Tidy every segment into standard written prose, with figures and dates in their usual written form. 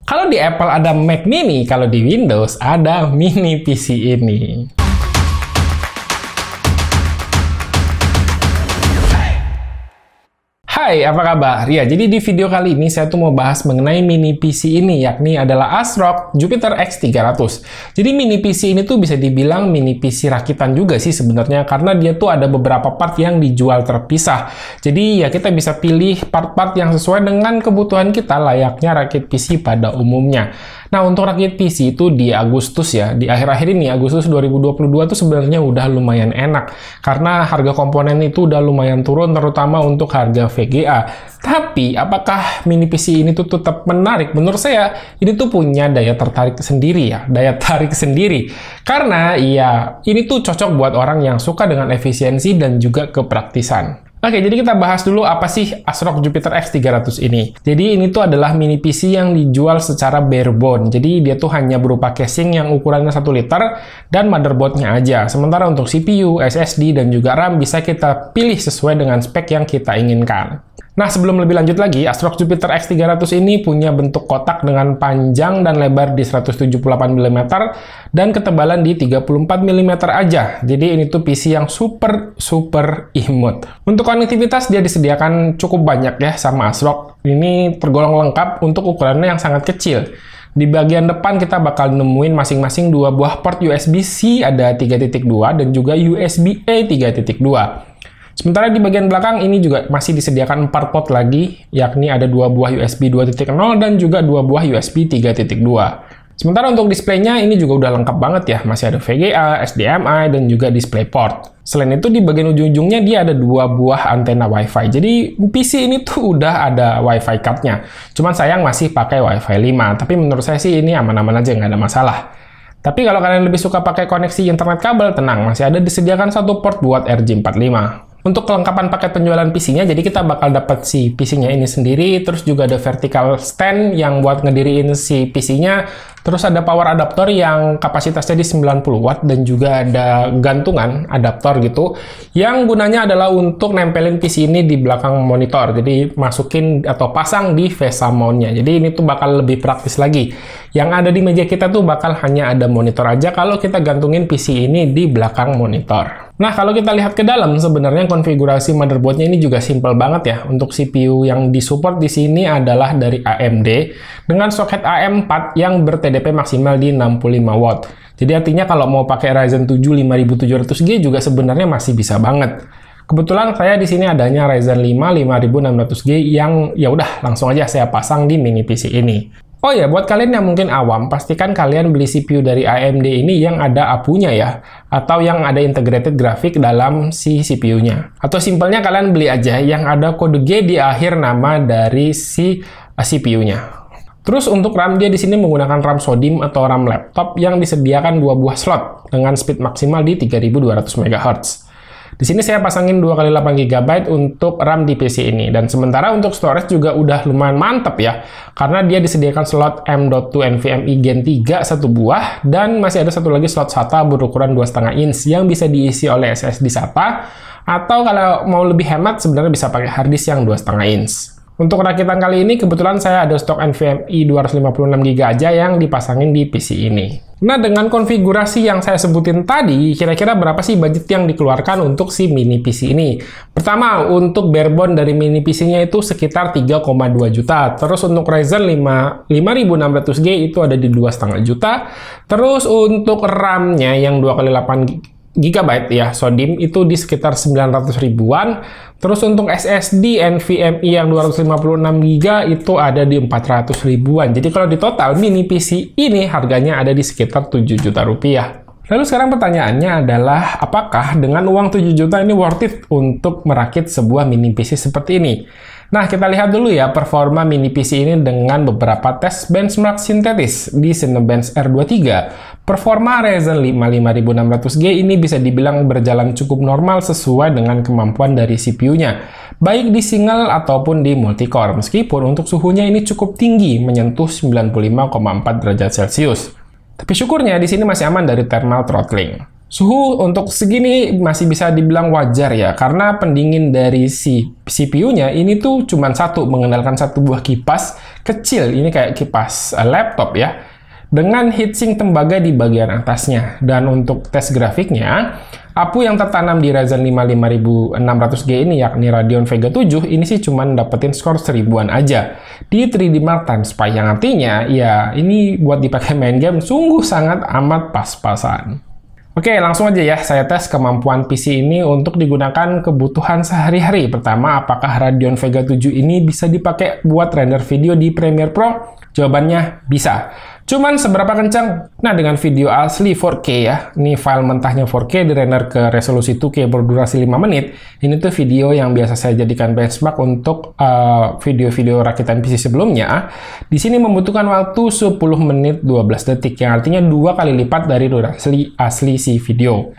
Kalau di Apple ada Mac Mini, kalau di Windows ada Mini PC ini. Hai, apa kabar? Ya, jadi di video kali ini saya tuh mau bahas mengenai mini PC ini, yakni adalah ASRock Jupiter X300. Jadi mini PC ini tuh bisa dibilang mini PC rakitan juga sih sebenarnya, karena dia tuh ada beberapa part yang dijual terpisah. Jadi ya kita bisa pilih part-part yang sesuai dengan kebutuhan kita layaknya rakit PC pada umumnya. Nah, untuk rakit PC itu di Agustus ya, di akhir-akhir ini, Agustus 2022 tuh sebenarnya udah lumayan enak. Karena harga komponen itu udah lumayan turun, terutama untuk harga VGA. Tapi, apakah mini PC ini tuh tetap menarik? Menurut saya, ini tuh punya daya tertarik sendiri ya, daya tarik sendiri. Karena, ya, ini tuh cocok buat orang yang suka dengan efisiensi dan juga kepraktisan. Oke, jadi kita bahas dulu apa sih ASRock Jupiter X300 ini. Jadi ini tuh adalah mini PC yang dijual secara bare bone. Jadi dia tuh hanya berupa casing yang ukurannya 1 liter dan motherboardnya aja. Sementara untuk CPU, SSD, dan juga RAM bisa kita pilih sesuai dengan spek yang kita inginkan. Nah, sebelum lebih lanjut lagi, ASRock Jupiter X300 ini punya bentuk kotak dengan panjang dan lebar di 178 mm dan ketebalan di 34 mm aja. Jadi ini tuh PC yang super imut. Untuk konektivitas dia disediakan cukup banyak ya sama ASRock. Ini tergolong lengkap untuk ukurannya yang sangat kecil. Di bagian depan kita bakal nemuin masing-masing 2 buah port USB-C ada 3.2 dan juga USB-A 3.2. Sementara di bagian belakang ini juga masih disediakan 4 port lagi, yakni ada 2 buah USB 2.0 dan juga 2 buah USB 3.2. Sementara untuk displaynya ini juga udah lengkap banget ya, masih ada VGA, HDMI, dan juga DisplayPort. Selain itu di bagian ujung-ujungnya dia ada 2 buah antena Wi-Fi. Jadi PC ini tuh udah ada Wi-Fi card-nya. Cuman sayang masih pakai Wi-Fi 5, tapi menurut saya sih ini aman-aman aja, nggak ada masalah. Tapi kalau kalian lebih suka pakai koneksi internet kabel, tenang, masih ada disediakan 1 port buat RJ45. Untuk kelengkapan paket penjualan PC-nya, jadi kita bakal dapat si PC-nya ini sendiri, terus juga ada vertical stand yang buat ngediriin si PC-nya, terus ada power adapter yang kapasitasnya di 90 watt, dan juga ada gantungan adaptor gitu, yang gunanya adalah untuk nempelin PC ini di belakang monitor, jadi masukin atau pasang di VESA mount-nya. Jadi ini tuh bakal lebih praktis lagi. Yang ada di meja kita tuh bakal hanya ada monitor aja kalau kita gantungin PC ini di belakang monitor. Nah, kalau kita lihat ke dalam, sebenarnya konfigurasi motherboardnya ini juga simple banget ya. Untuk CPU yang disupport di sini adalah dari AMD dengan soket AM4 yang ber-TDP maksimal di 65 watt. Jadi artinya kalau mau pakai Ryzen 7 5700G juga sebenarnya masih bisa banget. Kebetulan saya di sini adanya Ryzen 5 5600G yang ya udah langsung aja saya pasang di mini PC ini. Oh ya, buat kalian yang mungkin awam, pastikan kalian beli CPU dari AMD ini yang ada APU-nya ya, atau yang ada integrated grafik dalam si CPU-nya. Atau simpelnya kalian beli aja yang ada kode G di akhir nama dari si CPU-nya. Terus untuk RAM dia di sini menggunakan RAM SODIMM atau RAM laptop yang disediakan 2 buah slot dengan speed maksimal di 3200 MHz. Di sini saya pasangin 2x8 GB untuk RAM di PC ini. Dan sementara untuk storage juga udah lumayan mantep ya. Karena dia disediakan slot M.2 NVMe Gen 3 1 buah. Dan masih ada satu lagi slot SATA berukuran 2,5 inch yang bisa diisi oleh SSD SATA. Atau kalau mau lebih hemat sebenarnya bisa pakai harddisk yang 2,5 inch. Untuk rakitan kali ini kebetulan saya ada stok NVMe 256GB aja yang dipasangin di PC ini. Nah, dengan konfigurasi yang saya sebutin tadi, kira-kira berapa sih budget yang dikeluarkan untuk si mini PC ini? Pertama, untuk barebone dari mini PC-nya itu sekitar 3,2 juta. Terus untuk Ryzen 5 5600G itu ada di 2,5 juta. Terus untuk RAM-nya yang 2x8 GB ya, SODIMM itu di sekitar 900 ribuan. Terus untuk SSD NVMe yang 256GB itu ada di 400 ribuan. Jadi kalau di total mini PC ini harganya ada di sekitar 7 juta rupiah. Lalu sekarang pertanyaannya adalah apakah dengan uang 7 juta ini worth it untuk merakit sebuah mini PC seperti ini? Nah, kita lihat dulu ya performa mini PC ini dengan beberapa tes benchmark sintetis di Cinebench R23. Performa Ryzen 5 5600G ini bisa dibilang berjalan cukup normal sesuai dengan kemampuan dari CPU-nya, baik di single ataupun di multicore, meskipun untuk suhunya ini cukup tinggi, menyentuh 95,4 derajat Celcius. Tapi syukurnya di sini masih aman dari thermal throttling. Suhu untuk segini masih bisa dibilang wajar ya, karena pendingin dari si CPU-nya ini tuh cuma satu, mengandalkan satu buah kipas kecil, ini kayak kipas laptop ya, dengan heatsink tembaga di bagian atasnya. Dan untuk tes grafiknya, APU yang tertanam di Ryzen 5 5600G ini, yakni Radeon Vega 7, ini sih cuma dapetin skor 1000-an aja di 3D Mark Time Spy, yang artinya ya ini buat dipakai main game sungguh sangat amat pas-pasan. Oke, langsung aja ya, saya tes kemampuan PC ini untuk digunakan kebutuhan sehari-hari. Pertama, apakah Radeon Vega 7 ini bisa dipakai buat render video di Premiere Pro? Jawabannya bisa. Cuman seberapa kencang? Nah, dengan video asli 4K ya, ini file mentahnya 4K di-render ke resolusi 2K berdurasi 5 menit. Ini tuh video yang biasa saya jadikan benchmark untuk video-video rakitan PC sebelumnya. Di sini membutuhkan waktu 10 menit 12 detik, yang artinya 2 kali lipat dari durasi asli si video.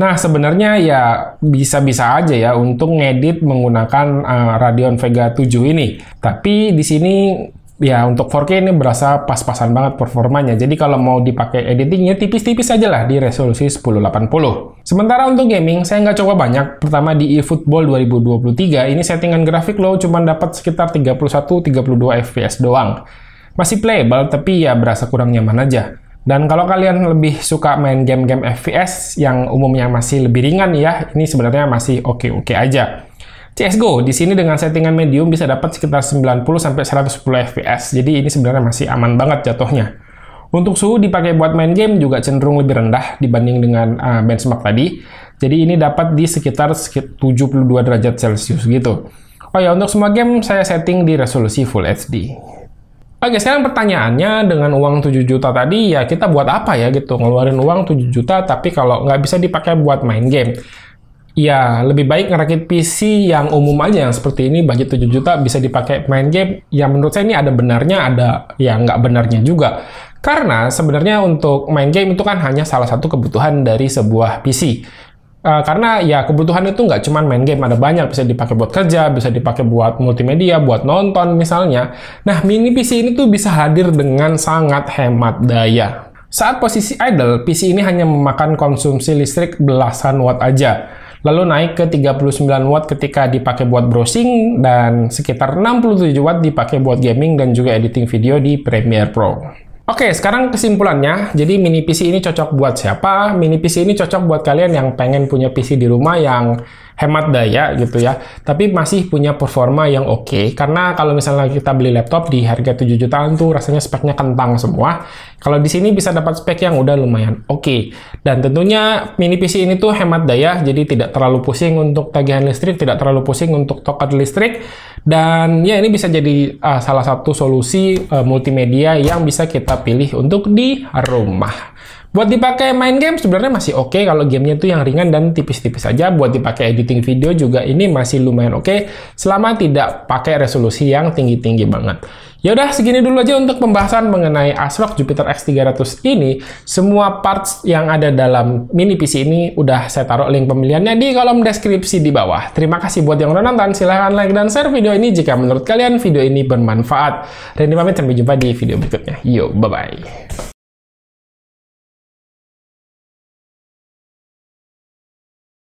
Nah, sebenarnya ya bisa-bisa aja ya untuk ngedit menggunakan Radeon Vega 7 ini. Tapi di sini ya untuk 4K ini berasa pas-pasan banget performanya. Jadi kalau mau dipakai editingnya tipis-tipis aja lah di resolusi 1080. Sementara untuk gaming, saya nggak coba banyak. Pertama di eFootball 2023, ini settingan grafik low cuma dapat sekitar 31-32 FPS doang. Masih playable, tapi ya berasa kurang nyaman aja. Dan kalau kalian lebih suka main game-game FPS yang umumnya masih lebih ringan ya, ini sebenarnya masih oke-oke aja. CSGO di sini dengan settingan medium bisa dapat sekitar 90-110 fps. Jadi ini sebenarnya masih aman banget jatuhnya. Untuk suhu dipakai buat main game juga cenderung lebih rendah dibanding dengan benchmark tadi. Jadi ini dapat di sekitar 72 derajat Celcius gitu. Oh ya, untuk semua game saya setting di resolusi Full HD. Oke, sekarang pertanyaannya, dengan uang 7 juta tadi ya kita buat apa ya gitu? Ngeluarin uang 7 juta tapi kalau nggak bisa dipakai buat main game. Ya, lebih baik ngerakit PC yang umum aja, yang seperti ini, budget 7 juta bisa dipakai main game. Ya, menurut saya ini ada benarnya, ada ya nggak benarnya juga. Karena sebenarnya untuk main game itu kan hanya salah satu kebutuhan dari sebuah PC. Karena ya kebutuhan itu nggak cuma main game, ada banyak, bisa dipakai buat kerja, bisa dipakai buat multimedia, buat nonton misalnya. Nah, mini PC ini tuh bisa hadir dengan sangat hemat daya. Saat posisi idle, PC ini hanya memakan konsumsi listrik belasan watt aja. Lalu naik ke 39 watt ketika dipakai buat browsing, dan sekitar 67 watt dipakai buat gaming dan juga editing video di Premiere Pro. Oke, sekarang kesimpulannya, jadi mini PC ini cocok buat siapa? Mini PC ini cocok buat kalian yang pengen punya PC di rumah yang hemat daya gitu ya, tapi masih punya performa yang oke. Karena kalau misalnya kita beli laptop di harga 7 jutaan tuh rasanya speknya kentang semua. Kalau di sini bisa dapat spek yang udah lumayan oke. Dan tentunya mini PC ini tuh hemat daya, jadi tidak terlalu pusing untuk tagihan listrik, tidak terlalu pusing untuk tokat listrik. Dan ya ini bisa jadi salah satu solusi multimedia yang bisa kita pilih untuk di rumah. Buat dipakai main game sebenarnya masih oke kalau gamenya itu yang ringan dan tipis-tipis saja. Buat dipakai editing video juga ini masih lumayan oke selama tidak pakai resolusi yang tinggi-tinggi banget. Ya udah, segini dulu aja untuk pembahasan mengenai ASRock Jupiter X300 ini. Semua parts yang ada dalam mini PC ini udah saya taruh link pembeliannya di kolom deskripsi di bawah. Terima kasih buat yang udah nonton. Silahkan like dan share video ini jika menurut kalian video ini bermanfaat. Randy pamit, sampai jumpa di video berikutnya. Yo, bye-bye.